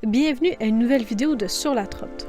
Bienvenue à une nouvelle vidéo de Sur la Trotte.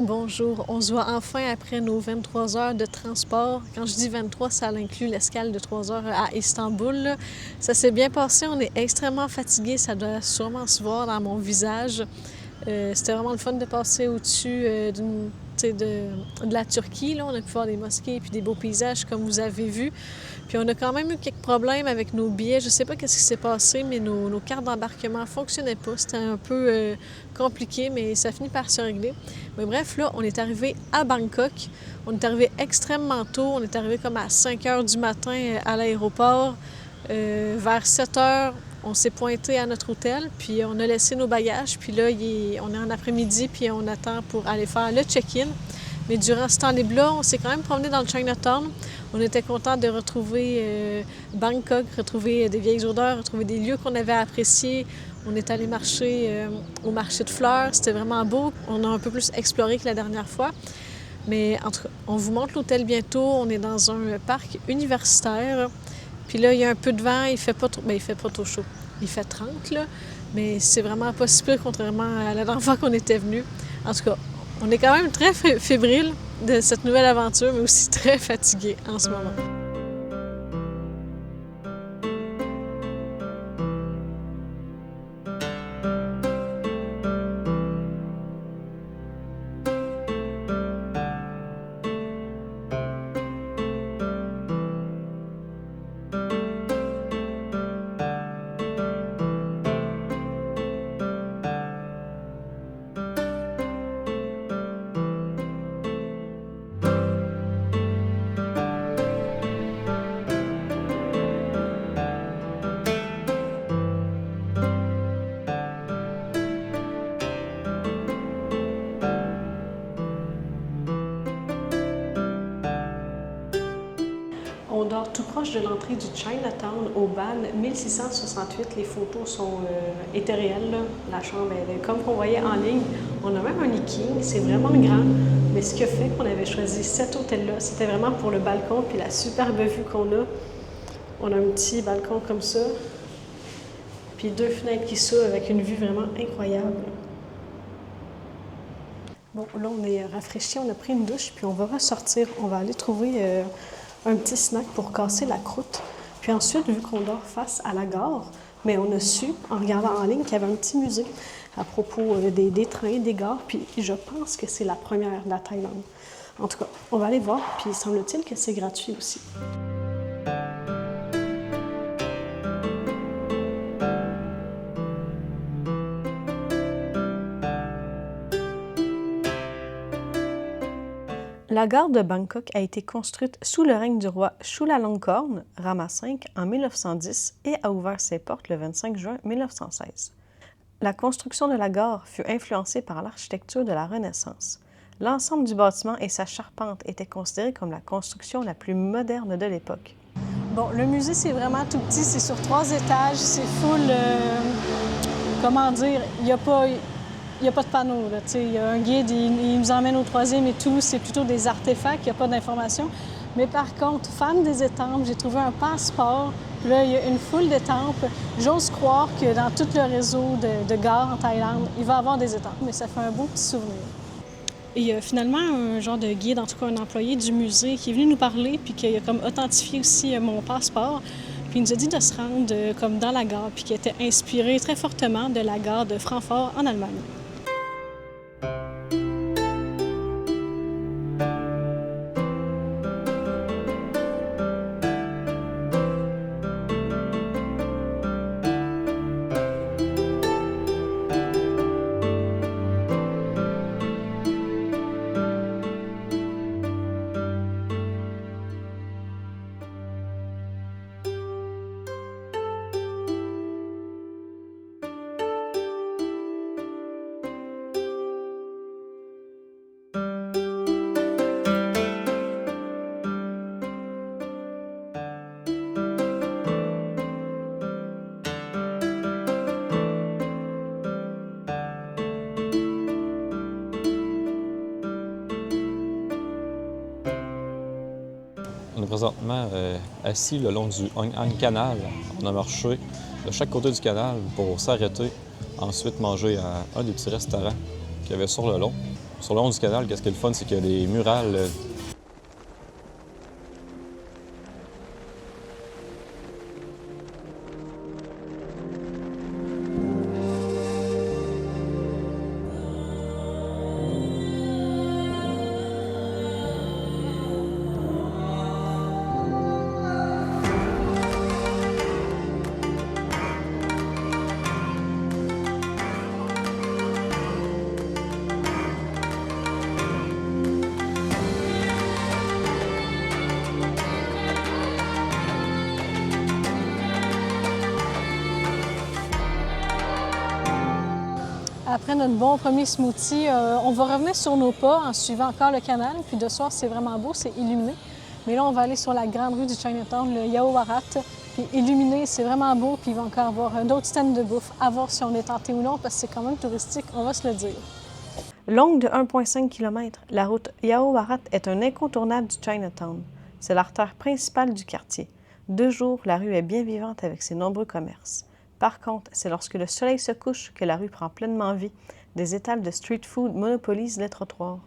Bonjour, on se voit enfin après nos 23 heures de transport. Quand je dis 23, ça inclut l'escale de 3 heures à Istanbul. Là. Ça s'est bien passé, on est extrêmement fatigués, ça doit sûrement se voir dans mon visage. C'était vraiment le fun de passer au-dessus de la Turquie. Là. On a pu voir des mosquées et des beaux paysages comme vous avez vu. Puis on a quand même eu quelques problèmes avec nos billets. Je ne sais pas qu'est-ce qui s'est passé, mais nos cartes d'embarquement ne fonctionnaient pas. C'était un peu compliqué, mais ça finit par se régler. Mais bref, là, on est arrivé à Bangkok. On est arrivé extrêmement tôt. On est arrivé comme à 5 heures du matin à l'aéroport. Vers 7 heures, on s'est pointé à notre hôtel, puis on a laissé nos bagages. Puis là, on est en après-midi, puis on attend pour aller faire le check-in. Mais durant ce temps libre-là, on s'est quand même promené dans le Chinatown. On était contents de retrouver Bangkok, retrouver des vieilles odeurs, retrouver des lieux qu'on avait appréciés. On est allé marcher au marché de fleurs. C'était vraiment beau. On a un peu plus exploré que la dernière fois. Mais en tout cas, on vous montre l'hôtel bientôt. On est dans un parc universitaire. Puis là, il y a un peu de vent. Il fait pas trop, il fait pas trop chaud. Il fait 30, là. Mais c'est vraiment pas si pire, contrairement à la dernière fois qu'on était venu. En tout cas, on est quand même très fébrile de cette nouvelle aventure, mais aussi très fatigué en ce moment. On dort tout proche de l'entrée du Chinatown au Ban 1668. Les photos étaient réelles. Là. La chambre, comme qu'on voyait en ligne. On a même un lit king, c'est vraiment grand. Mais ce qui a fait qu'on avait choisi cet hôtel-là, c'était vraiment pour le balcon puis la superbe vue qu'on a. On a un petit balcon comme ça, puis 2 fenêtres qui s'ouvrent avec une vue vraiment incroyable. Bon, là, on est rafraîchi, on a pris une douche, puis on va ressortir. On va aller trouver un petit snack pour casser la croûte. Puis ensuite, vu qu'on dort face à la gare, mais on a su, en regardant en ligne, qu'il y avait un petit musée à propos des trains, des gares, puis je pense que c'est la première de la Thaïlande. En tout cas, on va aller voir, puis semble-t-il que c'est gratuit aussi. La gare de Bangkok a été construite sous le règne du roi Chulalongkorn, Rama V, en 1910 et a ouvert ses portes le 25 juin 1916. La construction de la gare fut influencée par l'architecture de la Renaissance. L'ensemble du bâtiment et sa charpente étaient considérés comme la construction la plus moderne de l'époque. Bon, le musée, c'est vraiment tout petit, c'est sur 3 étages, c'est full, comment dire, il n'y a pas de panneau. Il y a un guide, il nous emmène au 3e et tout. C'est plutôt des artefacts, il n'y a pas d'informations. Mais par contre, fan des estampes, j'ai trouvé un passeport. Puis là, il y a une foule d'étampes. J'ose croire que dans tout le réseau de gares en Thaïlande, il va y avoir des étampes. Mais ça fait un beau petit souvenir. Et il y a finalement un genre de guide, en tout cas un employé du musée, qui est venu nous parler puis qui a comme authentifié aussi mon passeport. Puis il nous a dit de se rendre comme dans la gare, puis qui était inspiré très fortement de la gare de Francfort en Allemagne. On est présentement assis le long du Hong Kong Canal. On a marché de chaque côté du canal pour s'arrêter, ensuite manger à un des petits restaurants qu'il y avait sur le long. Sur le long du canal, qu'est-ce qui est le fun, c'est qu'il y a des murales. Après notre bon premier smoothie, on va revenir sur nos pas en suivant encore le canal. Puis de soir, c'est vraiment beau, c'est illuminé. Mais là, on va aller sur la grande rue du Chinatown, le Yao Warat. Puis illuminé, c'est vraiment beau. Puis il va encore avoir d'autres stands de bouffe. À voir si on est tenté ou non, parce que c'est quand même touristique, on va se le dire. Longue de 1,5 km, la route Yao Warat est un incontournable du Chinatown. C'est l'artère principale du quartier. De jour, la rue est bien vivante avec ses nombreux commerces. Par contre, c'est lorsque le soleil se couche que la rue prend pleinement vie. Des étals de street food monopolisent les trottoirs.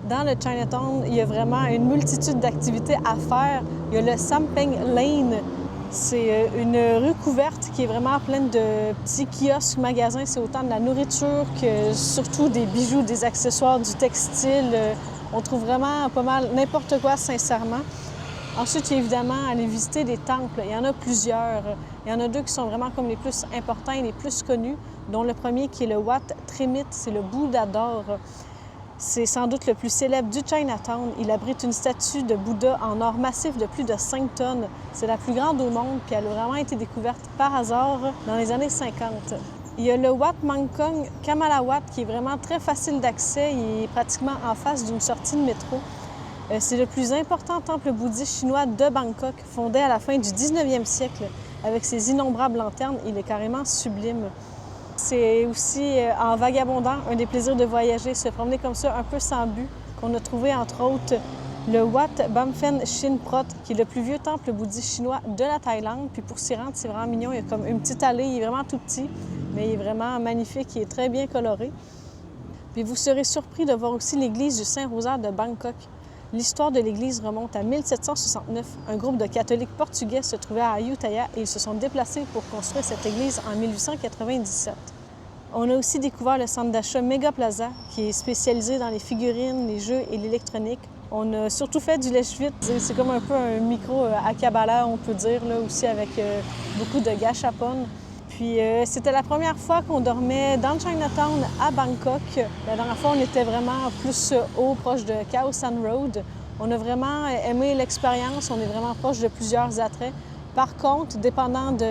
Dans le Chinatown, il y a vraiment une multitude d'activités à faire. Il y a le Sampeng Lane. C'est une rue couverte qui est vraiment pleine de petits kiosques, magasins. C'est autant de la nourriture que surtout des bijoux, des accessoires, du textile. On trouve vraiment pas mal n'importe quoi, sincèrement. Ensuite, il y a évidemment aller visiter des temples. Il y en a plusieurs. Il y en a deux qui sont vraiment comme les plus importants et les plus connus, dont le premier qui est le Wat Trimit, c'est le Bouddha d'or. C'est sans doute le plus célèbre du Chinatown. Il abrite une statue de Bouddha en or massif de plus de 5 tonnes. C'est la plus grande au monde, puis elle a vraiment été découverte par hasard dans les années 50. Il y a le Wat Mangkong Kamalawat, qui est vraiment très facile d'accès. Il est pratiquement en face d'une sortie de métro. C'est le plus important temple bouddhiste chinois de Bangkok, fondé à la fin du 19e siècle. Avec ses innombrables lanternes, il est carrément sublime. C'est aussi, en vagabondant, un des plaisirs de voyager, se promener comme ça, un peu sans but, qu'on a trouvé entre autres le Wat Bamfen Shin Prot, qui est le plus vieux temple bouddhiste chinois de la Thaïlande. Puis pour s'y rendre, c'est vraiment mignon. Il y a comme une petite allée, il est vraiment tout petit, mais il est vraiment magnifique, il est très bien coloré. Puis vous serez surpris de voir aussi l'église du Saint-Rosaire de Bangkok. L'histoire de l'église remonte à 1769. Un groupe de catholiques portugais se trouvait à Ayutthaya et ils se sont déplacés pour construire cette église en 1897. On a aussi découvert le centre d'achat Mega Plaza, qui est spécialisé dans les figurines, les jeux et l'électronique. On a surtout fait du lèche-vite. C'est comme un peu un micro Akihabara, on peut dire, là aussi, avec beaucoup de gâchapon. Puis c'était la première fois qu'on dormait dans le Chinatown à Bangkok. La dernière fois, on était vraiment plus haut, proche de Khao San Road. On a vraiment aimé l'expérience. On est vraiment proche de plusieurs attraits. Par contre, dépendant du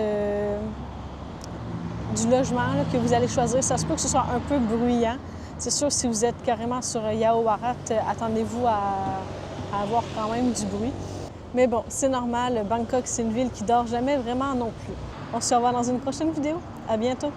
logement là, que vous allez choisir, ça se peut que ce soit un peu bruyant. C'est sûr, si vous êtes carrément sur Yao Warat, attendez-vous à avoir quand même du bruit. Mais bon, c'est normal. Bangkok, c'est une ville qui dort jamais vraiment non plus. On se revoit dans une prochaine vidéo. À bientôt!